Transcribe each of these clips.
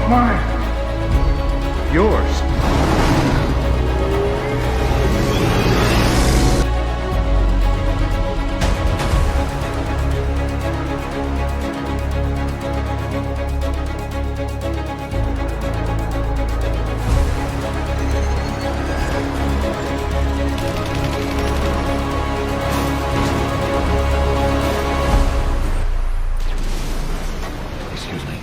Mine. Yours. Excuse me.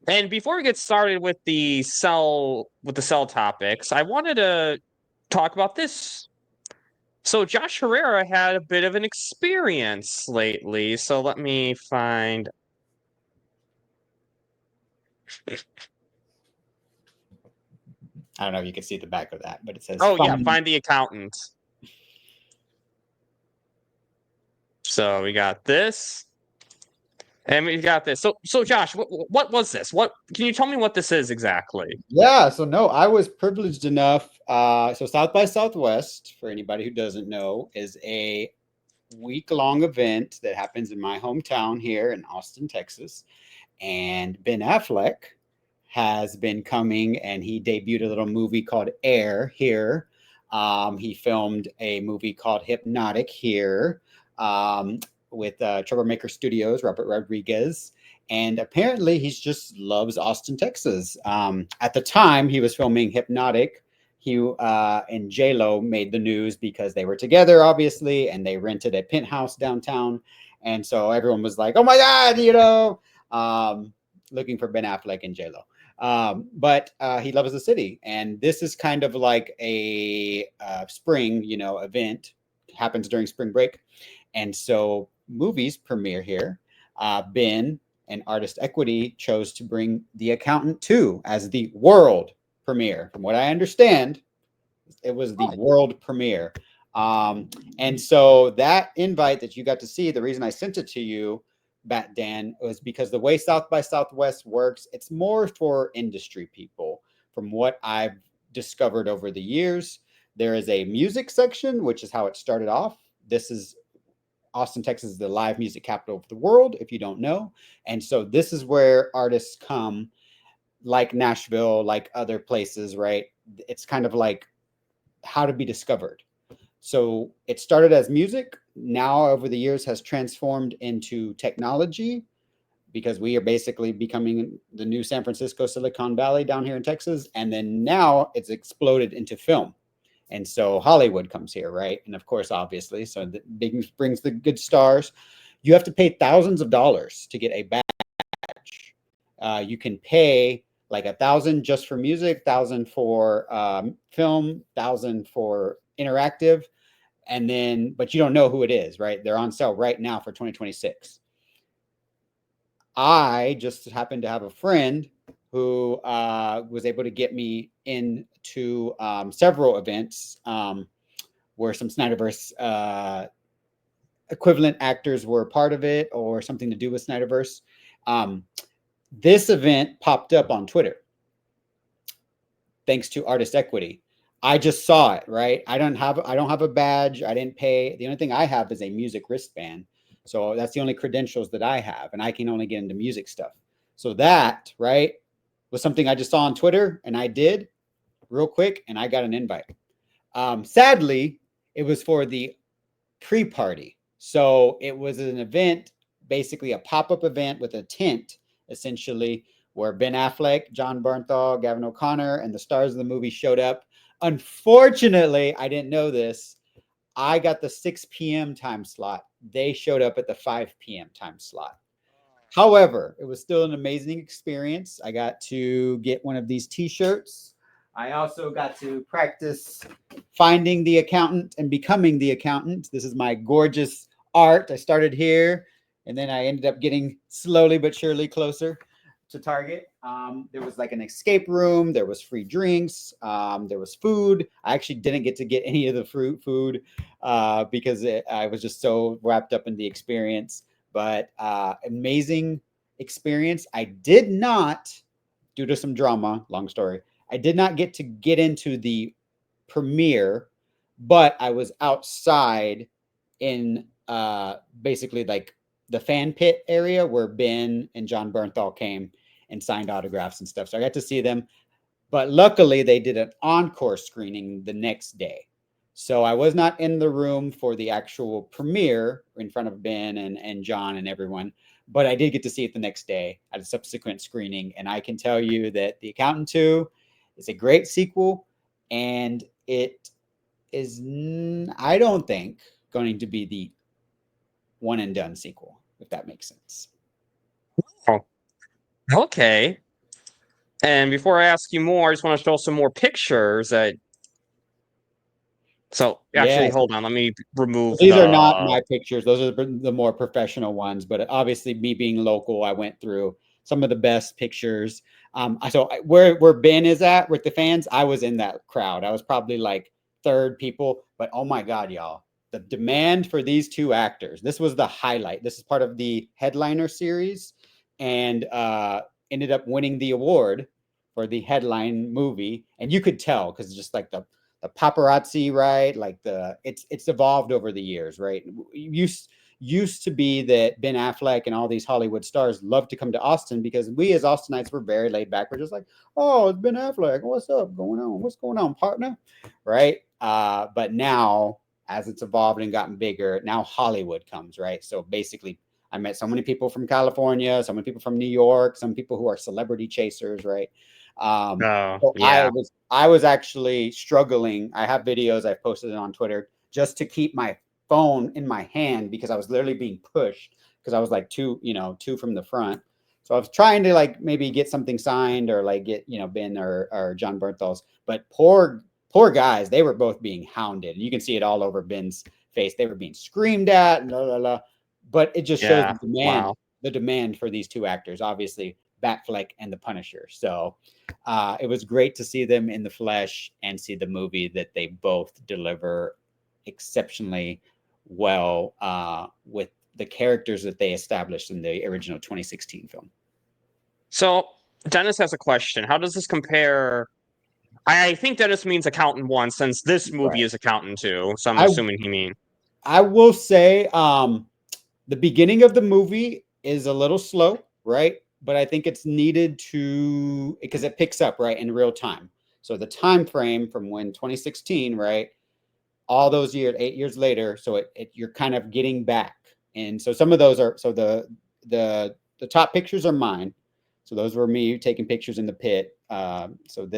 And before we get started with the cell topics, I wanted to talk about this. So Josh Herrera had a bit of an experience lately. So let me find. I don't know if you can see the back of that, but it says, Oh yeah, find the accountant. So we got this. And we got this. So Josh, what was this? What can you tell me what this is exactly? Yeah, so no, I was privileged enough. So South by Southwest, for anybody who doesn't know, is a week-long event that happens in my hometown here in Austin, Texas. And Ben Affleck has been coming, and he debuted a little movie called Air here. He filmed a movie called Hypnotic here with Troublemaker Studios, Robert Rodriguez. And apparently he just loves Austin, Texas. At the time he was filming Hypnotic, he and J-Lo made the news because they were together, obviously, and they rented a penthouse downtown. And so everyone was like, oh my God, looking for Ben Affleck and J-Lo. But he loves the city. And this is kind of like a spring, event. Happens during spring break. And so movies premiere here. Ben and Artist Equity chose to bring The Accountant 2 as the world premiere. From what I understand, it was the world premiere. And so that invite that you got to see, the reason I sent it to you, Dan, was because the way South by Southwest works, it's more for industry people. From what I've discovered over the years, there is a music section, which is how it started off. This is Austin, Texas is the live music capital of the world, if you don't know. And so this is where artists come, like Nashville, like other places, right? It's kind of like how to be discovered. So it started as music, now over the years has transformed into technology, because we are basically becoming the new San Francisco Silicon Valley down here in Texas. And then now it's exploded into film. And so Hollywood comes here, right? And of course, obviously, so that brings the good stars. You have to pay thousands of dollars to get a badge. You can pay like $1,000 just for music, $1,000 for film, $1,000 for interactive, and then, but you don't know who it is, right? They're on sale right now for 2026. I just happened to have a friend who was able to get me into several events where some Snyderverse equivalent actors were part of it, or something to do with Snyderverse. This event popped up on Twitter thanks to Artist Equity. I just saw it, right? I don't have a badge. I didn't pay. The only thing I have is a music wristband. So that's the only credentials that I have, and I can only get into music stuff. So that, right, was something I just saw on Twitter, and I did real quick, and I got an invite. Sadly, it was for the pre-party. So it was an event, basically a pop-up event with a tent, essentially, where Ben Affleck, John Bernthal, Gavin O'Connor, and the stars of the movie showed up. Unfortunately, I didn't know this. I got the 6 p.m. time slot. They showed up at the 5 p.m. time slot. However, it was still an amazing experience. I got to get one of these t-shirts. I also got to practice finding the accountant and becoming the accountant. This is my gorgeous art. I started here, and then I ended up getting slowly but surely closer to Target. There was like an escape room. There was free drinks. There was food. I actually didn't get to get any of the food because I was just so wrapped up in the experience. But amazing experience. I did not, due to some drama, long story, I did not get to get into the premiere, but I was outside in basically like the fan pit area where Ben and John Bernthal came and signed autographs and stuff. So I got to see them. But luckily, they did an encore screening the next day. So I was not in the room for the actual premiere in front of Ben and John and everyone, but I did get to see it the next day at a subsequent screening. And I can tell you that The Accountant 2 is a great sequel, and it is, I don't think, going to be the one and done sequel, if that makes sense. Oh, okay. And before I ask you more, I just want to show some more pictures that. So actually, Yes. hold on. Let me remove These are not my pictures. Those are the more professional ones. But obviously, me being local, I went through some of the best pictures. So where Ben is at with the fans, I was in that crowd. I was probably like third people. But oh my God, y'all, the demand for these two actors. This was the highlight. This is part of the headliner series, and ended up winning the award for the headline movie. And you could tell because just like the paparazzi, right? Like it's evolved over the years, right? Used to be that Ben Affleck and all these Hollywood stars love to come to Austin because we as Austinites were very laid back. We're just like, oh, it's Ben Affleck. What's up going on? What's going on, partner? Right? But now, as it's evolved and gotten bigger, now Hollywood comes, right? So basically, I met so many people from California, so many people from New York, some people who are celebrity chasers, right? So yeah. I was actually struggling. I have videos I've posted it on Twitter just to keep my phone in my hand because I was literally being pushed because I was like two from the front. So I was trying to like maybe get something signed or like get, Ben or John Bernthal's, but poor guys, they were both being hounded. You can see it all over Ben's face. They were being screamed at, blah, blah, blah. But it just shows the demand for these two actors, obviously Batfleck and the Punisher. So it was great to see them in the flesh and see the movie that they both deliver exceptionally well with the characters that they established in the original 2016 film. So Dennis has a question. How does this compare? I think Dennis means Accountant 1 since this movie is Accountant 2. So I'm assuming he means. I will say the beginning of the movie is a little slow, right? But I think it's needed because it picks up right in real time. So the time frame from when 2016, right? All those years, 8 years later, so you're kind of getting back. And so some of those are the top pictures are mine. So those were me taking pictures in the pit. So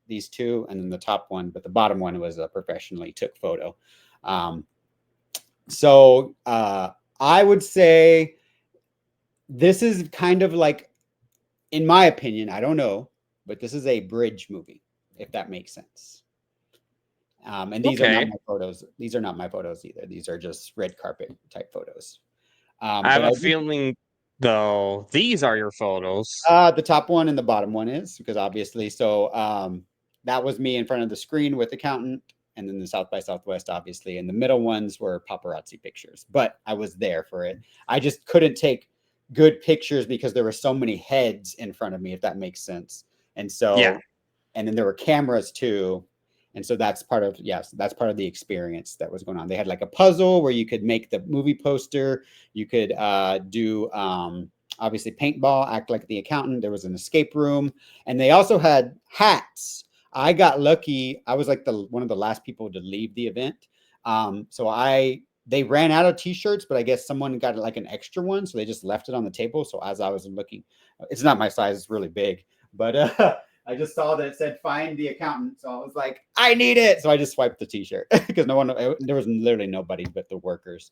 these two, and then the top one, but the bottom one was a professionally took photo. So I would say this is kind of like, in my opinion, I don't know, but this is a bridge movie, if that makes sense. And these are not my photos. These are not my photos either. These are just red carpet type photos. I have a feeling, though, these are your photos. The top one and the bottom one is, because obviously, so that was me in front of the screen with Accountant, and then the South by Southwest, obviously, and the middle ones were paparazzi pictures. But I was there for it. I just couldn't take good pictures because there were so many heads in front of me, if that makes sense. And so, and then there were cameras too. And so that's part of the experience that was going on. They had like a puzzle where you could make the movie poster. You could do obviously paintball, act like the accountant. There was an escape room, and they also had hats. I got lucky. I was like one of the last people to leave the event. They ran out of t-shirts, but I guess someone got like an extra one, so they just left it on the table. So as I was looking, it's not my size; it's really big, but I just saw that it said "Find the Accountant," so I was like, "I need it!" So I just swiped the T-shirt because there was literally nobody but the workers.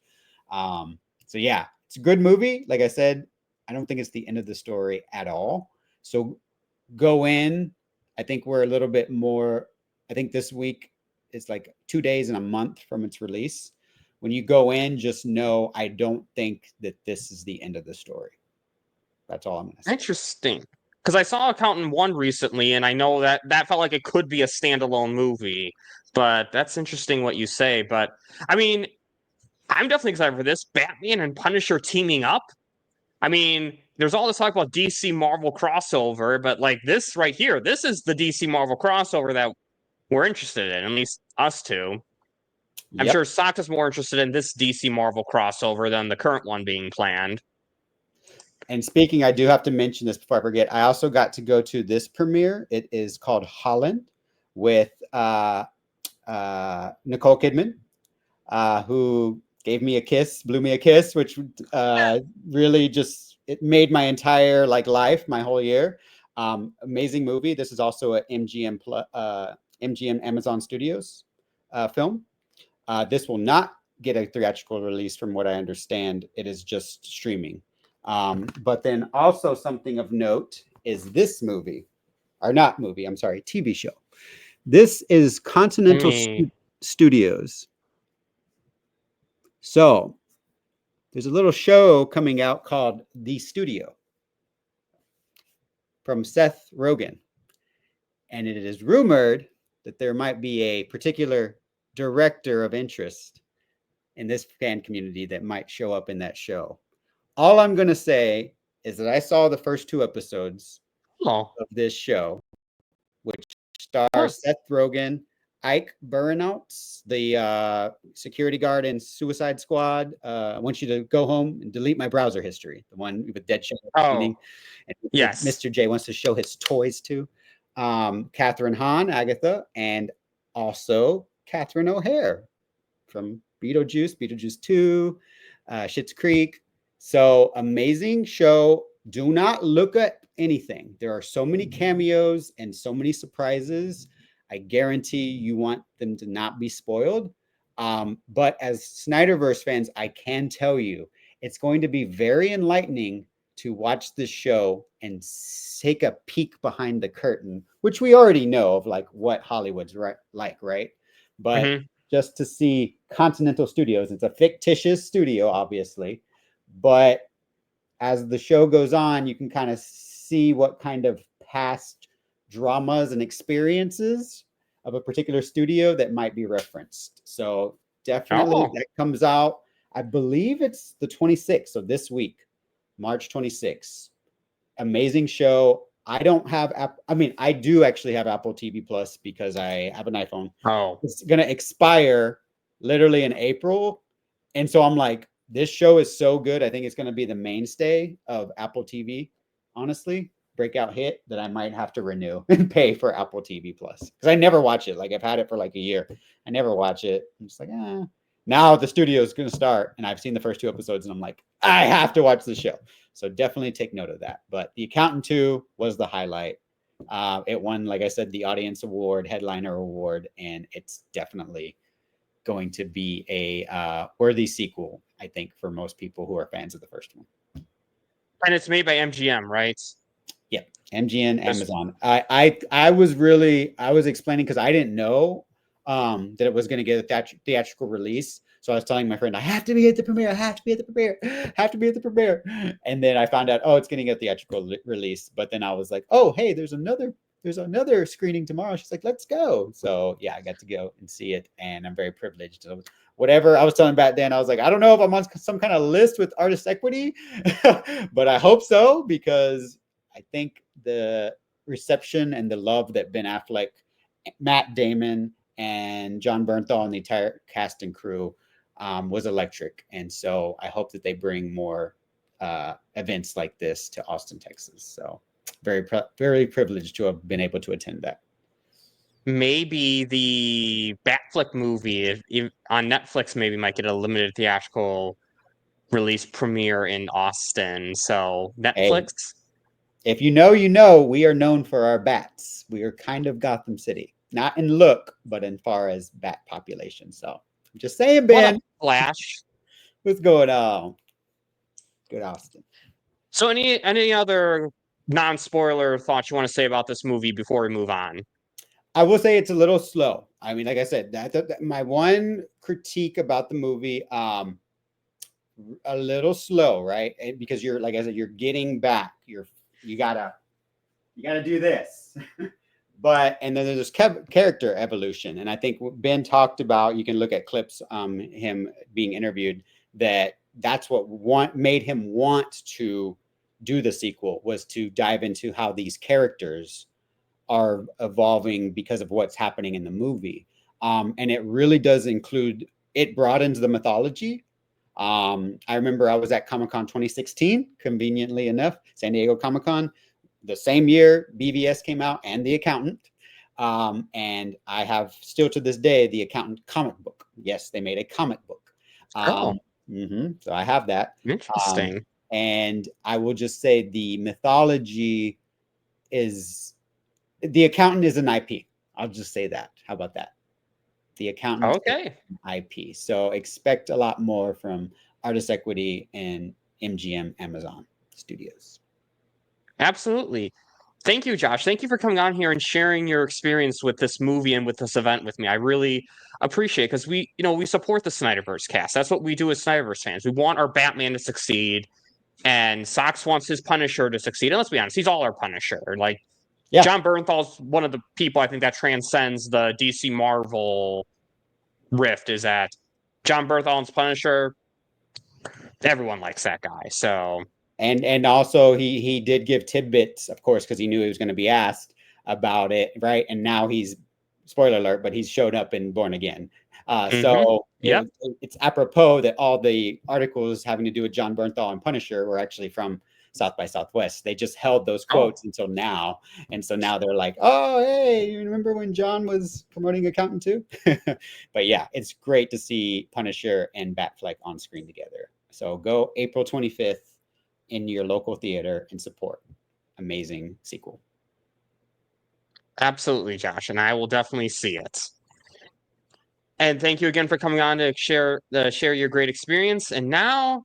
So yeah, it's a good movie. Like I said, I don't think it's the end of the story at all. So go in. I think we're a little bit more. I think this week is like 2 days and a month from its release. When you go in, just know I don't think that this is the end of the story. That's all I'm going to say. Interesting. Because I saw Accountant 1 recently, and I know that felt like it could be a standalone movie. But that's interesting what you say. But, I mean, I'm definitely excited for this. Batman and Punisher teaming up. I mean, there's all this talk about DC Marvel crossover, but like this right here, this is the DC Marvel crossover that we're interested in, at least us two. I'm Yep. sure Sokka's more interested in this DC Marvel crossover than the current one being planned. And speaking, I do have to mention this before I forget. I also got to go to this premiere. It is called Holland with Nicole Kidman, who gave me a kiss, blew me a kiss, which really just it made my entire life, my whole year. Amazing movie. This is also a MGM Amazon Studios film. This will not get a theatrical release, from what I understand. It is just streaming. But then also something of note is this movie, or not movie, I'm sorry, TV show. This is Continental Studios. So there's a little show coming out called The Studio from Seth Rogen. And it is rumored that there might be a particular director of interest in this fan community that might show up in that show. All I'm going to say is that I saw the first 2 episodes of this show, which stars Seth Rogen, Ike Barinholtz, the security guard in Suicide Squad. I want you to go home and delete my browser history, the one with Deadshot at the beginning. And yes. Mr. J wants to show his toys to. Catherine Hahn, Agatha, and also Catherine O'Hare from Beetlejuice, Beetlejuice 2, Schitt's Creek. So amazing show. Do not look at anything. There are so many cameos and so many surprises. I guarantee you want them to not be spoiled. But as Snyderverse fans, I can tell you it's going to be very enlightening to watch this show and take a peek behind the curtain, which we already know of, what Hollywood's like, right? But just to see Continental Studios, it's a fictitious studio, obviously, but as the show goes on, you can kind of see what kind of past dramas and experiences of a particular studio that might be referenced. So definitely that comes out, I believe it's the 26th, so this week, March 26th. Amazing show. I don't have, I do actually have Apple TV Plus because I have an iPhone. It's going to expire literally in April. And so I'm like, this show is so good. I think it's going to be the mainstay of Apple TV, honestly. Breakout hit that I might have to renew and pay for Apple TV Plus. Because I never watch it. I've had it for a year. I never watch it. I'm just like, Now the studio is going to start. And I've seen the first 2 episodes. And I'm like, I have to watch the show. So definitely take note of that. But The Accountant 2 was the highlight. It won, like I said, the Audience Award, Headliner Award. And it's definitely going to be a worthy sequel, I think, for most people who are fans of the first one. And it's made by MGM, right? Yeah, MGM, Amazon. I was explaining because I didn't know that it was going to get a theatrical release. So I was telling my friend, I have to be at the premiere. I have to be at the premiere. I have to be at the premiere. And then I found out, it's going to get a theatrical release. But then I was like, oh, hey, there's another screening tomorrow. She's like, let's go. So yeah, I got to go and see it, and I'm very privileged. So whatever I was telling back then, I was like, I don't know if I'm on some kind of list with Artist Equity, but I hope so, because I think the reception and the love that Ben Affleck, Matt Damon, and John Bernthal and the entire cast and crew was electric. And so I hope that they bring more events like this to Austin, Texas. So very privileged to have been able to attend that. Maybe the Batfleck movie if on Netflix maybe might get a limited theatrical release premiere in Austin. So Netflix. Hey, if you know, we are known for our bats. We are kind of Gotham City, not in look, but in far as bat population. So I'm just saying, Ben. Flash. What's going on? Good, Austin. So any other non-spoiler thoughts you want to say about this movie before we move on? I will say it's a little slow. I mean, like I said, that my one critique about the movie, a little slow, right? Because you're, like I said, you're getting back. You gotta do this. And then there's character evolution. And I think Ben talked about, you can look at clips, him being interviewed, that's what made him want to do the sequel, was to dive into how these characters are evolving because of what's happening in the movie. And it really does include it broadens the mythology. I remember I was at Comic-Con 2016, conveniently enough, San Diego Comic-Con. The same year BVS came out and The Accountant. And I have still to this day The Accountant comic book. Yes, they made a comic book. Oh, So I have that. interesting. And I will just say the mythology is The Accountant is an IP. I'll just say that. How about that? The Accountant is Okay. an IP. So expect a lot more from Artist Equity and MGM Amazon Studios. Absolutely. Thank you, Josh. Thank you for coming on here and sharing your experience with this movie and with this event with me. I really appreciate it because we support the Snyderverse cast. That's what we do as Snyderverse fans. We want our Batman to succeed, and Sox wants his Punisher to succeed. And let's be honest, he's all our Punisher. Like Yeah. John Bernthal's one of the people I think that transcends the DC Marvel rift. Is that John Bernthal's Punisher? Everyone likes that guy. So And also he did give tidbits, of course, because he knew he was going to be asked about it, right? And now he's, spoiler alert, but he's showed up in Born Again. So Yep. it's apropos that all the articles having to do with John Bernthal and Punisher were actually from South by Southwest. They just held those quotes until now, and so now they're like, "Oh, hey, you remember when John was promoting Accountant too?" But yeah, it's great to see Punisher and Batfleck on screen together. So go April 25th in your local theater and support. Amazing sequel. Absolutely, Josh, and I will definitely see it. And thank you again for coming on to share your great experience. And now